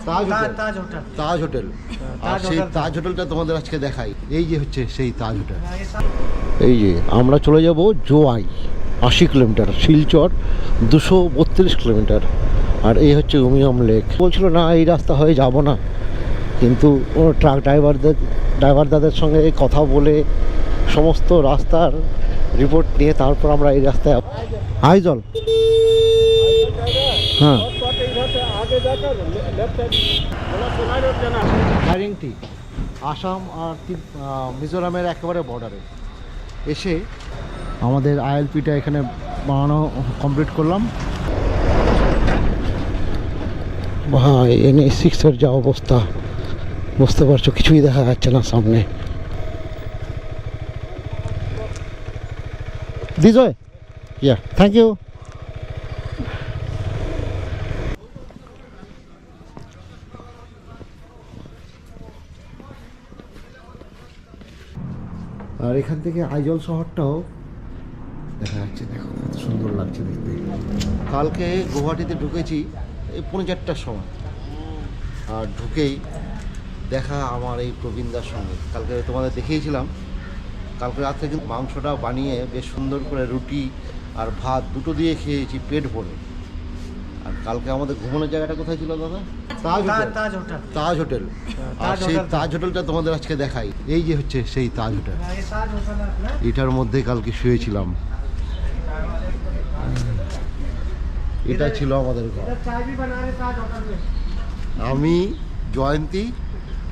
তাজ hotel. আর সেই তাজ হোটেলটা তোমাদের আজকে দেখাই। এই যে হচ্ছে সেই তাজ হোটেল। এই যে আমরা চলে যাব জোয়াই, 80 কিলোমিটার, শিলচর 232 কিলোমিটার। আর এই হচ্ছে উমিয়াম লেক। বলছিল না এই রাস্তা হয়ে যাব না, কিন্তু ট্রাক ড্রাইভারদের সঙ্গে কথা বলে সমস্ত রাস্তার রিপোর্ট নিয়ে তারপর আমরা এই রাস্তায় আইজল। হ্যাঁ, ডাইরেক্টলি আসাম আর মিজোরামের একেবারে বর্ডারে এসে আমাদের আইএলপিটা এখানে বানানো কমপ্লিট করলাম। ভাই NH6-এর যা অবস্থা বুঝতে পারছো, কিছুই দেখা যাচ্ছে না সামনে। This way, yeah, thank you. আর এখান থেকে আইজল শহরটাও দেখা যাচ্ছে, দেখো কত সুন্দর লাগছে দেখতে। কালকে গুয়াহাটিতে ঢুকেছি এই 4:30টার সময়, আর ঢুকেই দেখা আমার এই প্রবীণদার সঙ্গে। কালকে তোমাদের দেখিয়েছিলাম, কালকে রাত্রে কিন্তু মাংসটা বানিয়ে বেশ সুন্দর করে রুটি আর ভাত দুটো দিয়ে খেয়েছি পেট ভরে। আর কালকে আমাদের ঘুমানোর জায়গাটা কোথায় ছিল দাদা? তাজ হোটেল। আর সেই তাজ হোটেলটা তোমাদের আজকে দেখাই। এই যে হচ্ছে সেই তাজ হোটেল, এটার মধ্যে কালকে শুয়েছিলাম। এটা ছিল আমাদের ঘর। আমি, জয়ন্তী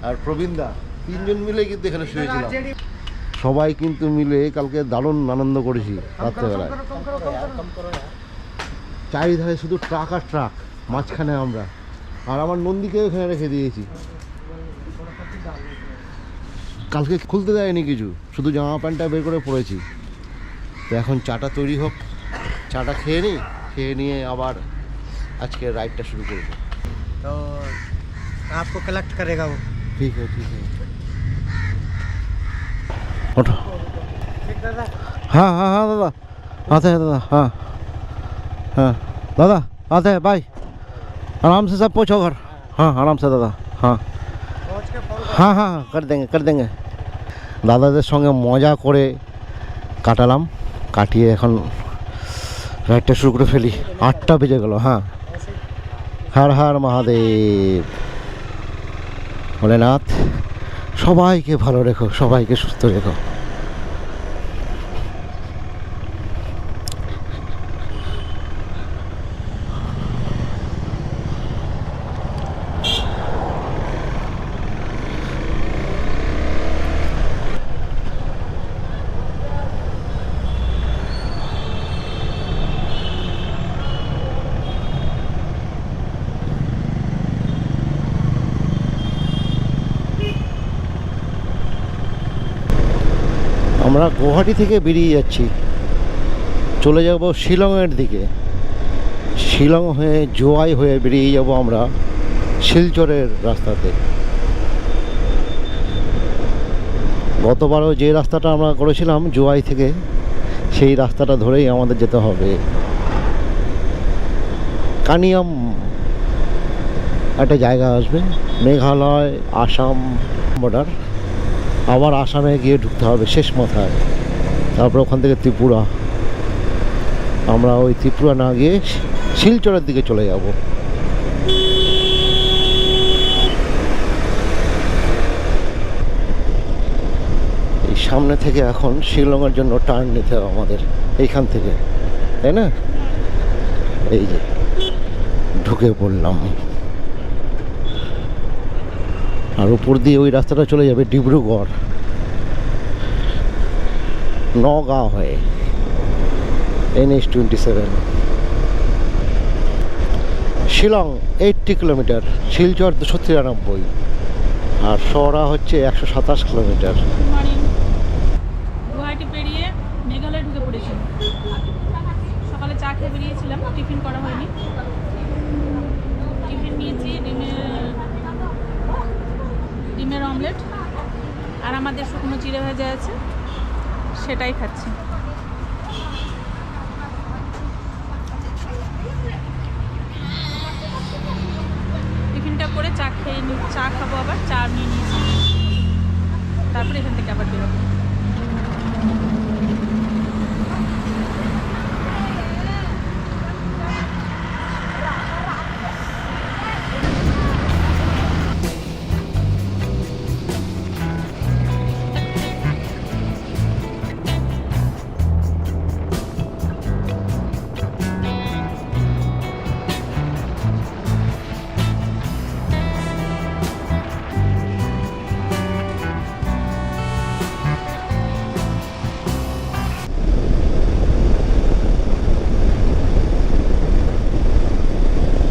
আর প্রবীণদা তিনজন মিলে কিন্তু এখানে শুয়েছিলাম। সবাই কিন্তু মিলে কালকে দারুণ আনন্দ করেছি রাত্রেবেলায়। চারিধারে শুধু ট্রাক আর ট্রাক, মাঝখানে আমরা। আর আমার নন্দীকেও এখানে রেখে দিয়েছি। কালকে খুলতে দেয়নি কিছু, শুধু জামা প্যান্টটা বের করে পরেছি। তো এখন চাটা তৈরি হোক, চাটা খেয়ে নিই, খেয়ে নিয়ে আবার আজকে রাইডটা শুরু করব। তো आपको कलेक्ट करेगा वो। ठीक है, ठीक है। उठो। ठीक दादा। हाँ हाँ हाँ दादा, आते हैं दादा। हाँ हाँ दादा आते हैं, बाय। आराम से सब पहुँचो घर। हाँ आराम से दादा। हाँ पहुँच के फोन। हाँ हाँ कर देंगे। দাদাদের সঙ্গে মজা করে কাটালাম, কাটিয়ে এখন রাইডটা শুরু করে ফেলি। 8টা বেজে গেল। হ্যাঁ, হর হর মহাদেব। ভোলেনাথ সবাইকে ভালো রেখো, সবাইকে সুস্থ রেখো। আমরা গুয়াহাটি থেকে বেরিয়ে যাচ্ছি, চলে যাব শিলংয়ের দিকে। শিলং হয়ে জোয়াই হয়ে বেরিয়ে যাব আমরা শিলচরের রাস্তাতে। গতবারও যে রাস্তাটা আমরা করেছিলাম জোয়াই থেকে, সেই রাস্তাটা ধরেই আমাদের যেতে হবে। কানিয়াম একটা জায়গা আসবে, মেঘালয় আসাম বর্ডার। আবার আসামে গিয়ে ঢুকতে হবে শেষ মাথায়, তারপর ওখান থেকে ত্রিপুরা। আমরা ওই ত্রিপুরা না গিয়ে শিলচরের দিকে চলে যাব। এই সামনে থেকে এখন শিলংয়ের জন্য টার্ন নিতে হবে আমাদের এইখান থেকে, তাই না? এই যে ঢুকে পড়লাম। আর উপর দিয়ে ওই রাস্তাটা চলে যাবে ডিব্রুগড়, নগাঁও হয়ে NH27। শিলং 80 কিলোমিটার, শিলচর 293, আর সরা হচ্ছে 127 কিলোমিটার। গুয়াহাটি পেরিয়ে মেঘালয় ঢুকে পড়েছি। সকালে চা খেয়ে বেরিয়েছিলাম, টিফিন করা হয়নি। টিফিন নিয়েছি ডিমের অমলেট, আর আমাদের শুকনো চিড়ে ভাজা আছে, সেটাই খাচ্ছি। টিফিনটা করে চা চা খাবো, আবার চা নিয়ে নিয়েছি, তারপরে এখান থেকে আবার বেরোবো।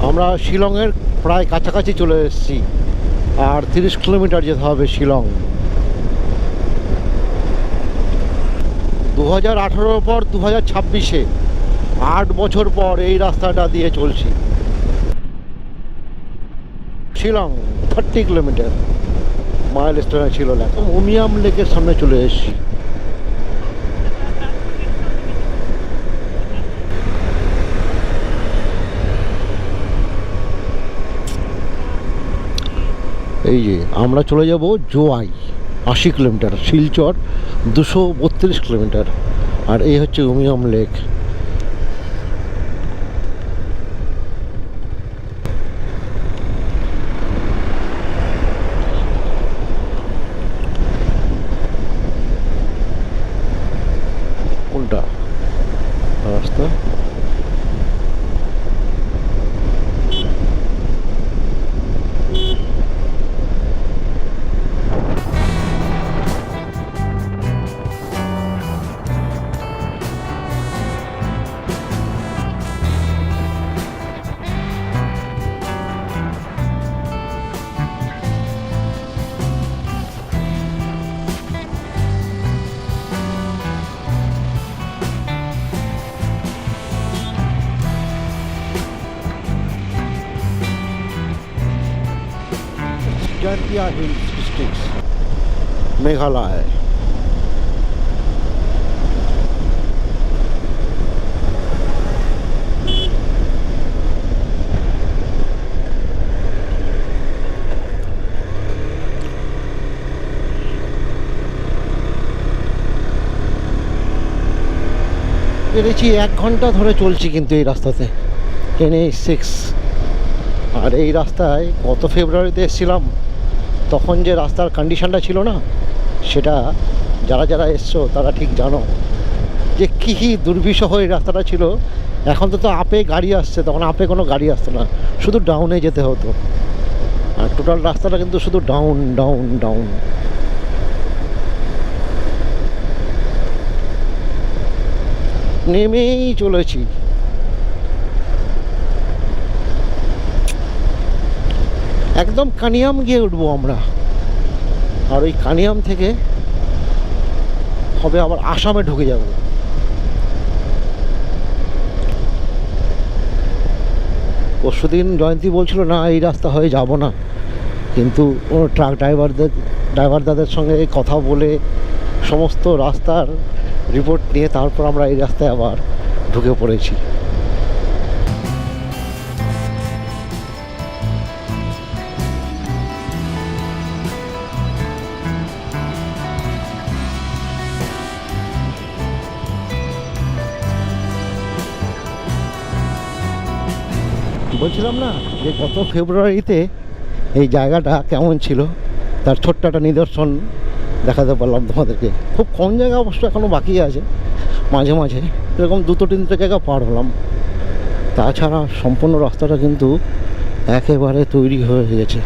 আমরা শিলংয়ের প্রায় কাছাকাছি চলে এসেছি, আর 30 কিলোমিটার যেতে হবে শিলং। 2018 পর 2026-এ 8 বছর পর এই রাস্তাটা দিয়ে চলছি। শিলং 30 কিলোমিটার, মাইল স্টোনে ছিল লেখা। উমিয়াম লেকের সামনে চলে এসেছি। এই যে আমরা চলে যাব জোয়াই, 80 কিলোমিটার, শিলচর 232 কিলোমিটার, আর এই হচ্ছে উমিয়াম লেক। কোনটা রাস্তা? জান্তিয়া হিলস ডিস্ট্রিক্ট, মেঘালয়। পেরেছি 1 ঘন্টা ধরে চলছি কিন্তু এই রাস্তাতে, NH6। আর এই রাস্তায় গত ফেব্রুয়ারিতে এসেছিলাম, তখন যে রাস্তার কন্ডিশনটা ছিল না, সেটা যারা যারা এসছো তারা ঠিক জানো যে কী দুর্বিষহ এই রাস্তাটা ছিল। এখন তো আপে গাড়ি আসছে, তখন আপে কোনো গাড়ি আসতো না, শুধু ডাউনে যেতে হতো। আর টোটাল রাস্তাটা কিন্তু শুধু ডাউন ডাউন ডাউন। নেমেই চলেছি। একদম কানিয়াম গিয়ে উঠবো আমরা, আর ওই কানিয়াম থেকে হবে আবার আসামে ঢুকে যাব। পরশুদিন জয়ন্তী বলছিল না এই রাস্তা হয়ে যাব না, কিন্তু ও ট্রাক ড্রাইভারদের সঙ্গে কথা বলে সমস্ত রাস্তার রিপোর্ট নিয়ে তারপর আমরা এই রাস্তায় আবার ঢুকে পড়েছি। বলছিলাম না যে গত ফেব্রুয়ারিতে এই জায়গাটা কেমন ছিল, তার ছোট্ট একটা নিদর্শন দেখাতে পারলাম তোমাদেরকে। খুব কম জায়গা অবশ্য এখনও বাকি আছে, মাঝে মাঝে এরকম 2-3টে জায়গা পার হলাম। তাছাড়া সম্পূর্ণ রাস্তাটা কিন্তু একেবারে তৈরি হয়ে গেছে।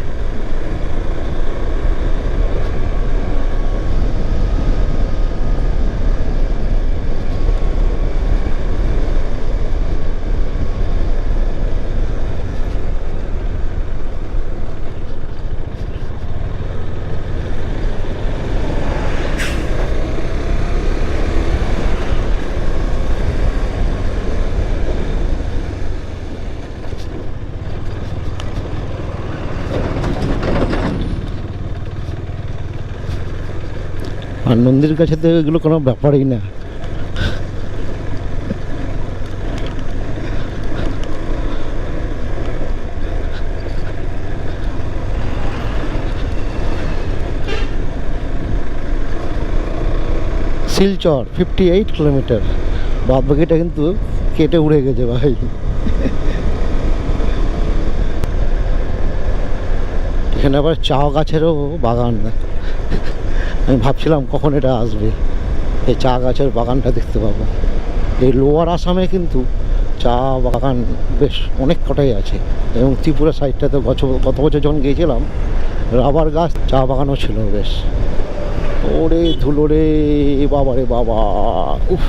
আর নন্দীর কাছে তো এগুলো কোনো ব্যাপারই না। শিলচর 58 কিলোমিটার, বাদ বাকিটা কিন্তু কেটে উড়ে গেছে ভাই। এখানে আবার চা গাছেরও বাগান। আমি ভাবছিলাম কখন এটা আসবে, এই চা গাছের বাগানটা দেখতে পাবো। এই লোয়ার আসামে কিন্তু চা বাগান বেশ অনেক কটাই আছে, এবং ত্রিপুরা সাইডটাতে গত বছর যখন গিয়েছিলাম রাবার গাছ, চা বাগানও ছিল বেশ। ওরে ধুলো রে বাবা রে বাবা, উফ।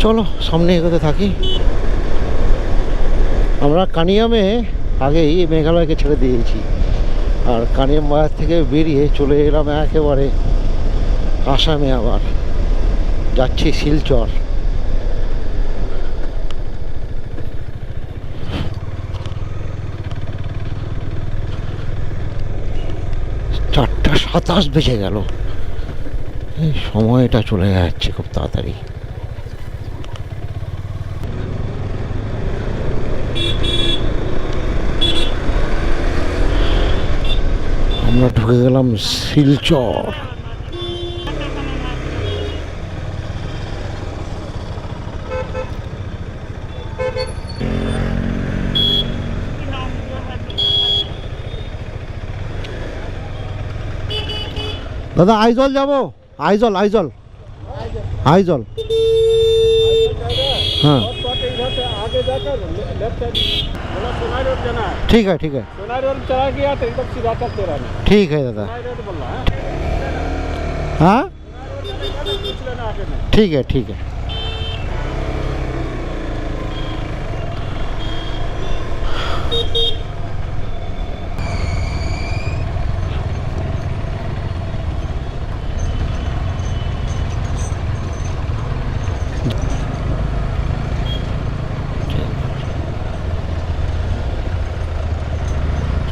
চলো সামনে এগোতে থাকি। আমরা কানিয়ামে আগেই মেঘালয়কে ছেড়ে দিয়েছি, আর কানিয়াম বাজার থেকে বেরিয়ে চলে এলাম একেবারে আসামে। আবার যাচ্ছি শিলচর। 4:27 বেজে গেল। এই সময়টা চলে যাচ্ছে খুব তাড়াতাড়ি। আমরা ঢুকে গেলাম শিলচর। দাদা আইজল যাব, আইজল আইজল আইজল। हाँ आगे जाकर लेफ्ट साइड बोला सोनाई रोड जाना है। ठीक है ठीक है सोनाई रोड चला गया तो एकदम सीधा चलते रहना। ठीक है दादा। सोनाई रोड बोल रहा है। हाँ पूछ लेना आगे में। ठीक है ठीक है।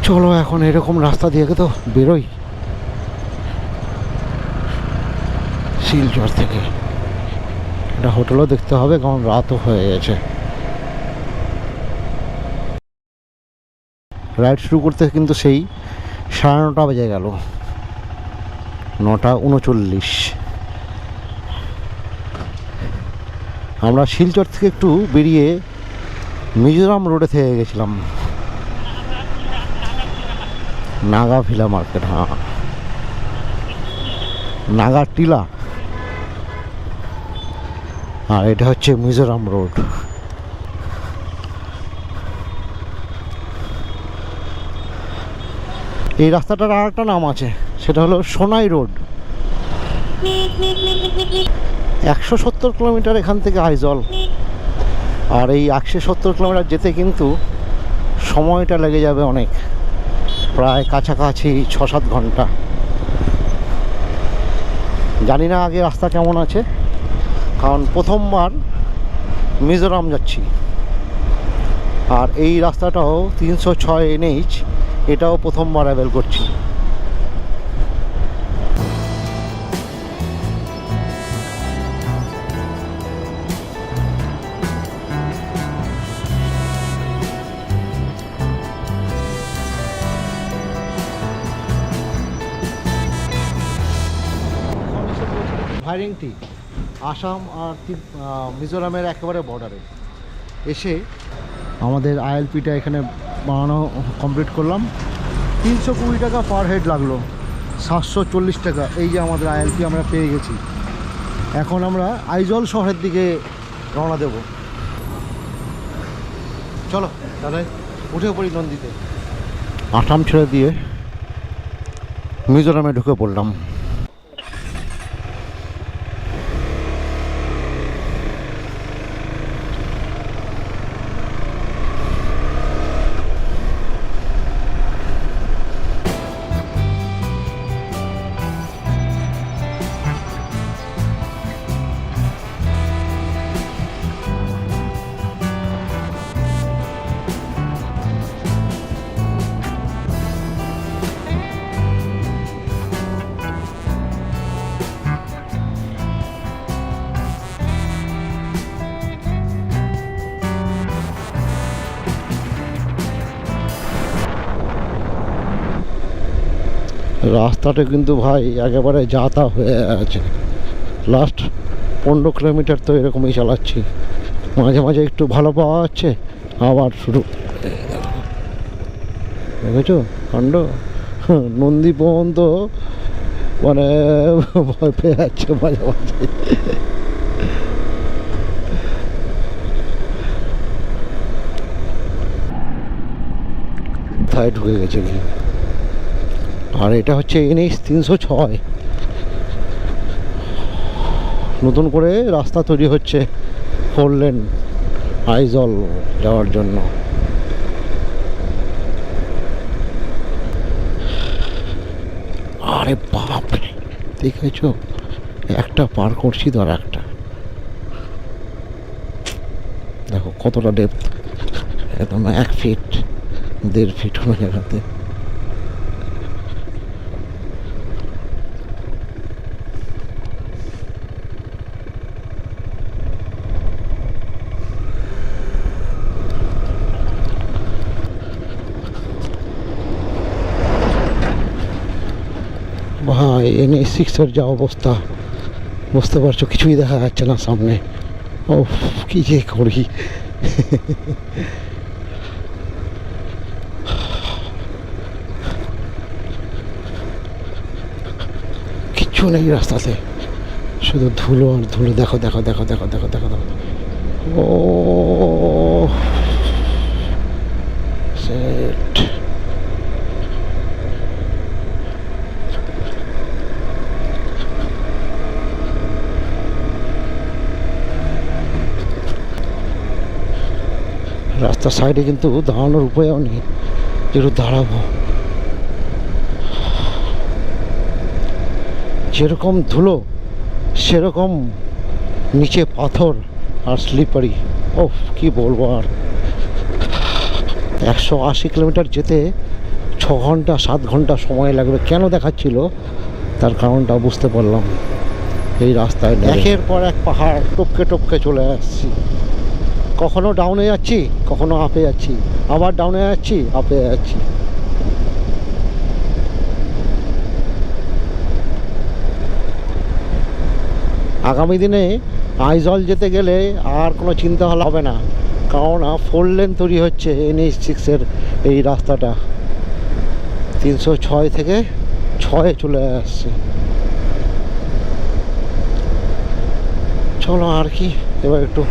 চলো এখন এরকম রাস্তা দিয়ে তো বেরোই শিলচর থেকে। একটা হোটেলও দেখতে হবে, কারণ রাতও হয়ে গেছে। রাইড শুরু করতে কিন্তু সেই 9:30 বেজে গেল, 9:39। আমরা শিলচর থেকে একটু বেরিয়ে মিজোরাম রোডে থেকে গেছিলাম, নাগাভিলা মার্কেট। হ্যাঁ, নাগাটিলা। আর এটা হচ্ছে মিজোরাম রোড। এই রাস্তাটার আর একটা নাম আছে, সেটা হলো সোনাই রোড। 170 কিলোমিটার এখান থেকে আইজল, আর এই 170 কিলোমিটার যেতে কিন্তু সময়টা লেগে যাবে অনেক, প্রায় কাছাকাছি 6-7 ঘন্টা। জানি না আগে রাস্তা কেমন আছে, কারণ প্রথমবার মিজোরাম যাচ্ছি। আর এই রাস্তাটাও 306 NH, এটাও প্রথমবার অ্যাভেল করছি। ভাইরিংটি আসাম আর মিজোরামের একেবারে বর্ডারে এসে আমাদের আইএলপিটা এখানে বানানো কমপ্লিট করলাম। 320 টাকা পার হেড লাগলো, 740 টাকা। এই যে আমাদের আইএলপি আমরা পেয়ে গেছি। এখন আমরা আইজল শহরের দিকে রওনা দেব। চলো তাহলে উঠে পড়ি নন্দীতে। আসাম ছেড়ে দিয়ে মিজোরামে ঢুকে পড়লাম। রাস্তাটা কিন্তু ভাই একেবারে যাতা হয়ে আছে। লাস্ট 15 কিলোমিটার তো এরকমই চালাচ্ছি, মাঝে মাঝে একটু ভালো পাওয়া যাচ্ছে, আবার শুরু। দেখেছো কাণ্ড, নন্দী পর্যন্ত মানে ভয় পেয়ে যাচ্ছে মাঝে মাঝে। কোথায় ঢুকে গেছে কি। আর এটা হচ্ছে NH 306, নতুন করে রাস্তা তৈরি হচ্ছে 4 লেন আইজল যাওয়ার জন্য। আরে বাপরে, দেখেছো একটা পার করছি তো আর একটা, দেখো কতটা ডেপথ, একদম 1 ফিট 1.5 ফিট কোনো জায়গাতে। ভাই NH 6 যা অবস্থা, বুঝতে পারছো কিছুই দেখা যাচ্ছে না সামনে। ও কি যে করি। কিচ্ছু নেই রাস্তাতে, শুধু ধুলো আর ধুলো। দেখো দেখো দেখো দেখো দেখো দেখো দেখো, ও সেট। রাস্তার সাইডে কিন্তু দাঁড়ানোর উপায়ও নেই, যেটু দাঁড়াবো। যেরকম ধুলো সেরকম নিচে পাথর আর স্লিপারি। ও কি বলবো আর। 180 কিলোমিটার যেতে 6 ঘন্টা 7 ঘন্টা সময় লাগবে। কেন দেখাচ্ছিল তার কারণটা বুঝতে পারলাম। এই রাস্তায় একের পর এক পাহাড় টপকে টপকে চলে আসছি। কখনো ডাউনে যাচ্ছি, কখনো আপে যাচ্ছি, আবার ডাউনে যাচ্ছি, আপে যাচ্ছি। আগামী দিনে আইজল যেতে গেলে আর কোনো চিন্তা হবে না, কারণ 4 লেন তৈরি হচ্ছে NH 6 এই রাস্তাটা। 306 থেকে 6 চলে আসছে। চলো আর কি, এবার একটু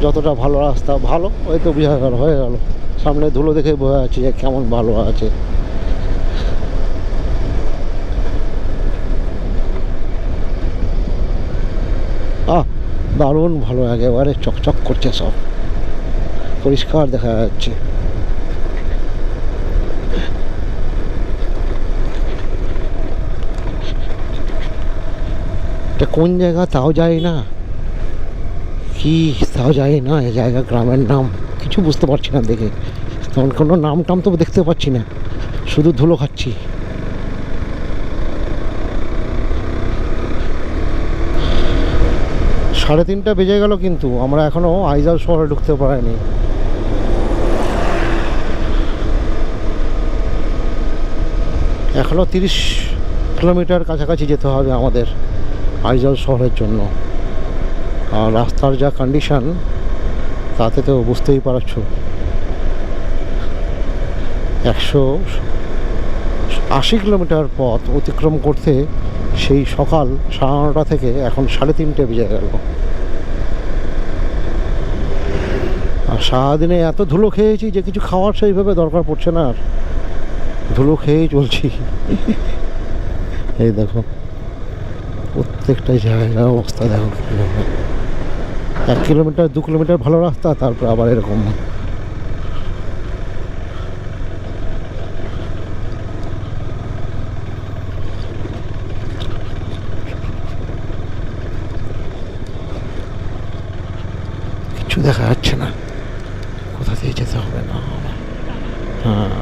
যতটা ভালো রাস্তা ভালো, ওই তো বোঝা গেল, হয়ে গেল। সামনে ধুলো দেখে বোঝা যাচ্ছে যে কেমন ভালো আছে। দারুণ ভালো, একেবারে চকচক করছে, সব পরিষ্কার দেখা যাচ্ছে। এটা কোন জায়গা তাও যাই না, কি তাও যাই না, এই জায়গা গ্রামের নাম কিছু বুঝতে পারছি না দেখে। তখন কোনো নাম টাম তো দেখতে পাচ্ছি না, শুধু ধুলো খাচ্ছি। 3:30 বেজে গেল, কিন্তু আমরা এখনো আইজল শহরে ঢুকতে পারিনি। এখনো 30 কিলোমিটার কাছাকাছি যেতে হবে আমাদের আইজল শহরের জন্য। আর রাস্তার যা কন্ডিশন তাতে তো বুঝতেই পারছো। 180 কিলোমিটার পথ অতিক্রম করতে সেই সকাল 9:30 থেকে এখন 3:30 বেজে গেল। আর সারাদিনে এত ধুলো খেয়েছি যে কিছু খাওয়ার সেইভাবে দরকার পড়ছে না, আর ধুলো খেয়েই চলছি। এই দেখো প্রত্যেকটা জায়গার অবস্থা দেখো, 1 কিলোমিটার 2 কিলোমিটার ভালো রাস্তা, তারপর আবার এরকম। কিছু দেখা যাচ্ছে না, কোথা দিয়ে যেতে হবে না। হ্যাঁ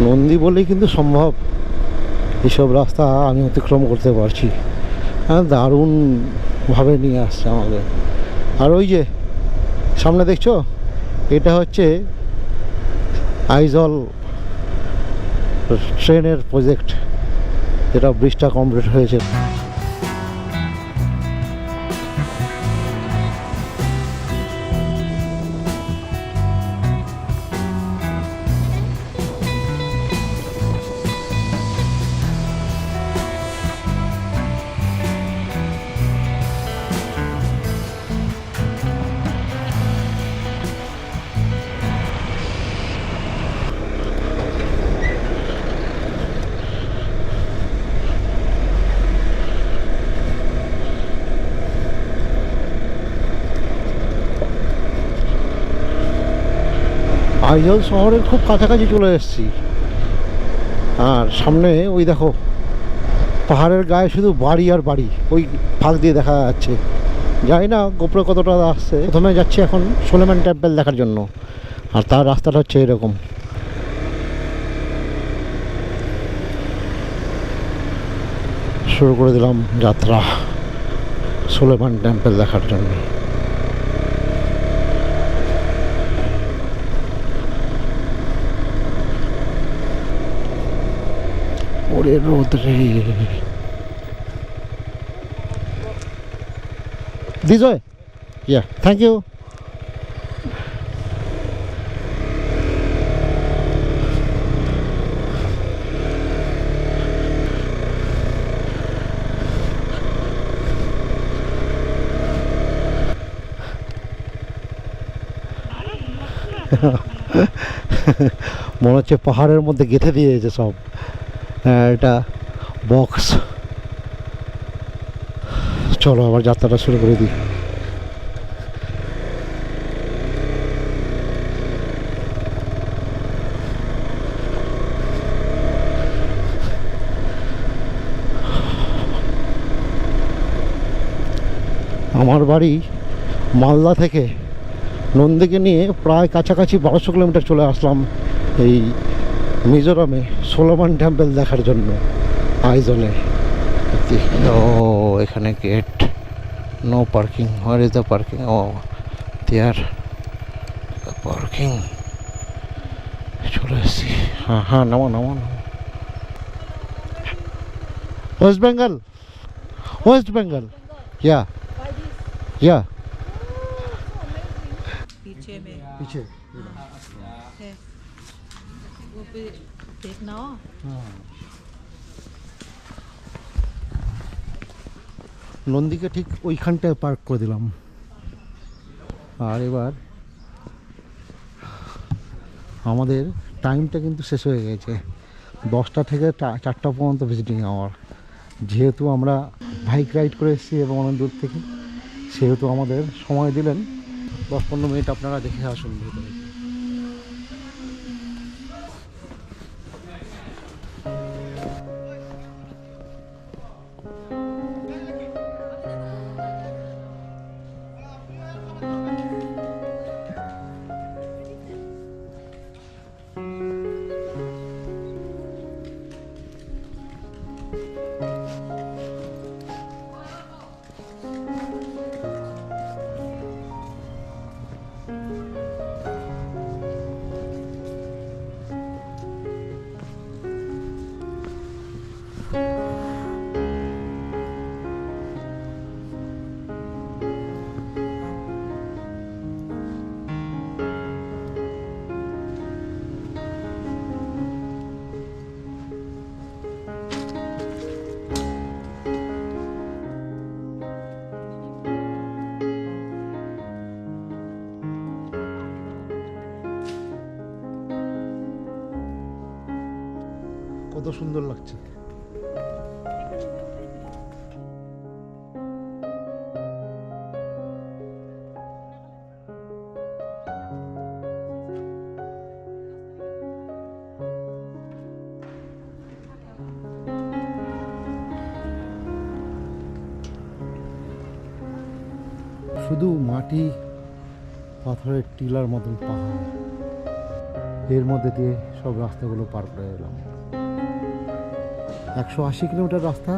নন্দী বলেই কিন্তু সম্ভব এইসব রাস্তা আমি অতিক্রম করতে পারছি। হ্যাঁ, দারুণভাবে নিয়ে আসছে আমাকে। আর ওই যে সামনে দেখছো, এটা হচ্ছে আইজল ট্রেনের প্রজেক্ট, যেটা ব্রিজটা কমপ্লিট হয়েছে। আইজল শহরের খুব কাছাকাছি চলে এসেছি। আর সামনে ওই দেখো, পাহাড়ের গায়ে শুধু বাড়ি আর বাড়ি, ওই ফাঁক দিয়ে দেখা যাচ্ছে। জানি না গোপ্রে কতটা আসছে। প্রথমে যাচ্ছি এখন সোলেমান টেম্পল দেখার জন্য, আর তার রাস্তাটা হচ্ছে এরকম। শুরু করে দিলাম যাত্রা সোলেমান টেম্পল দেখার জন্য। ওরে রোদ রে, this way, yeah thank you. মনে হচ্ছে পাহাড়ের মধ্যে গেঁথে দিয়েছে সব। এটা বক্স। চলো আবার যাত্রাটা শুরু করে দিই। আমার বাড়ি মালদা থেকে নন্দীকে নিয়ে প্রায় কাছাকাছি 1200 কিলোমিটার চলে আসলাম এই মিজোরামে সোলোমান টেম্পল দেখার জন্য আইজলে। ও এখানে gate, no parking. Where is the parking? ও দেয়ার পার্কিং। চলে এসেছি। হ্যাঁ হ্যাঁ, নামো নামো নামো। ওয়েস্ট বেঙ্গল, ওয়েস্ট বেঙ্গল, या या पीछे में पीछे। है वो पे देखना हो। নন্দীকে ঠিক ওইখানটায় পার্ক করে দিলাম। আর এবার আমাদের টাইমটা কিন্তু শেষ হয়ে গেছে। 10টা থেকে 4টা পর্যন্ত ভিজিটিং আওয়ার। যেহেতু আমরা বাইক রাইড করে এসেছি এবং অনেক দূর থেকে, সেহেতু আমাদের সময় দিলেন 10-15 মিনিট। আপনারা দেখে আসুন ভিতরে। কত সুন্দর লাগছে। শুধু মাটি, পাথরের টিলার মতন পাহাড়, এর মধ্যে দিয়ে সব রাস্তাগুলো পার করে এলাম। 180 কিলোমিটার রাস্তা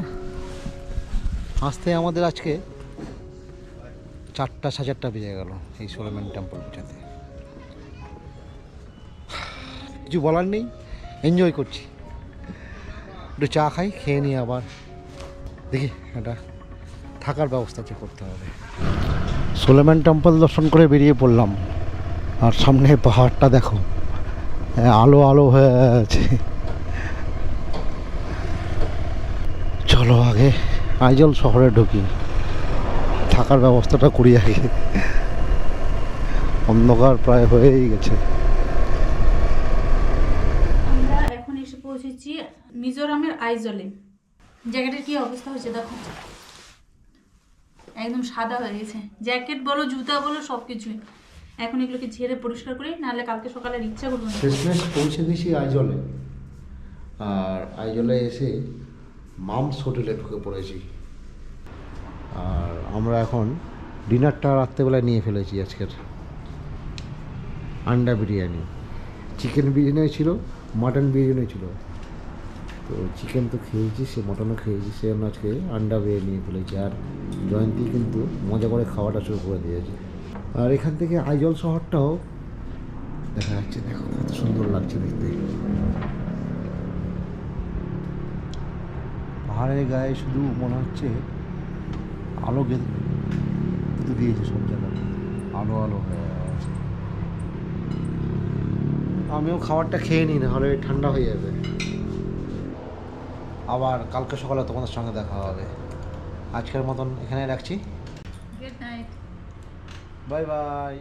আসতে আমাদের আজকে 4টা 4:30 বেজে গেল এই সোলেমান টেম্পল পৌঁছাতে। কিছু বলার নেই, এনজয় করছি। একটু চা খাই, খেয়ে নিয়ে আবার দেখি এটা থাকার ব্যবস্থা যে করতে হবে। সোলেমান টেম্পল দর্শন করে বেরিয়ে পড়লাম, আর সামনে পাহাড়টা দেখো আলো আলো হয়ে আছে। চলো আগে আইজল শহরে ঢুকি, থাকার ব্যবস্থাটা করি আগে, অন্ধকার প্রায় হয়েই গেছে। আমরা এখন এসে পৌঁছেছি মিজোরামের আইজলে। জায়গাটার কি অবস্থা হয়েছে দেখো, একদম সাদা হয়ে গেছে। জ্যাকেট বলো, জুতা বলো, সব কিছুই। এখন এগুলোকে ঝেড়ে পরিষ্কার করি, নাহলে কালকে সকালে আর ইচ্ছা করবো না। শেষমেশ পৌঁছে গেছি আইজলে, আর আইজলে এসে মামস হোটেলে ঢুকে পড়েছি। আর আমরা এখন ডিনারটা রাত্রেবেলায় নিয়ে ফেলেছি। আজকের আন্ডা বিরিয়ানি, চিকেন বিরিয়ানি ছিল, মাটন বিরিয়ানি ছিল। তো চিকেন তো খেয়েছি, সে মটনও খেয়েছি, সে জন্য আজকে আন্ডা বিরিয়ানি নিয়ে ফেলেছি। আর জয়ন্তী কিন্তু মজা করে খাওয়াটা শুরু করে দিয়েছে। আর এখান থেকে আইজল শহরটাও দেখা যাচ্ছে, দেখো কত সুন্দর লাগছে দেখতে। পাহাড়ের গায়ে শুধু মনে হচ্ছে আলো পুঁতে দিয়েছে, সব জায়গায় আলো আলো হয়ে আছে। আমিও খাবারটা খেয়ে নিই, না হলে ঠান্ডা হয়ে যাবে। আবার কালকে সকালে তোমাদের সঙ্গে দেখা হবে। আজকের মতন এখানে রাখছি। Good night. Bye bye.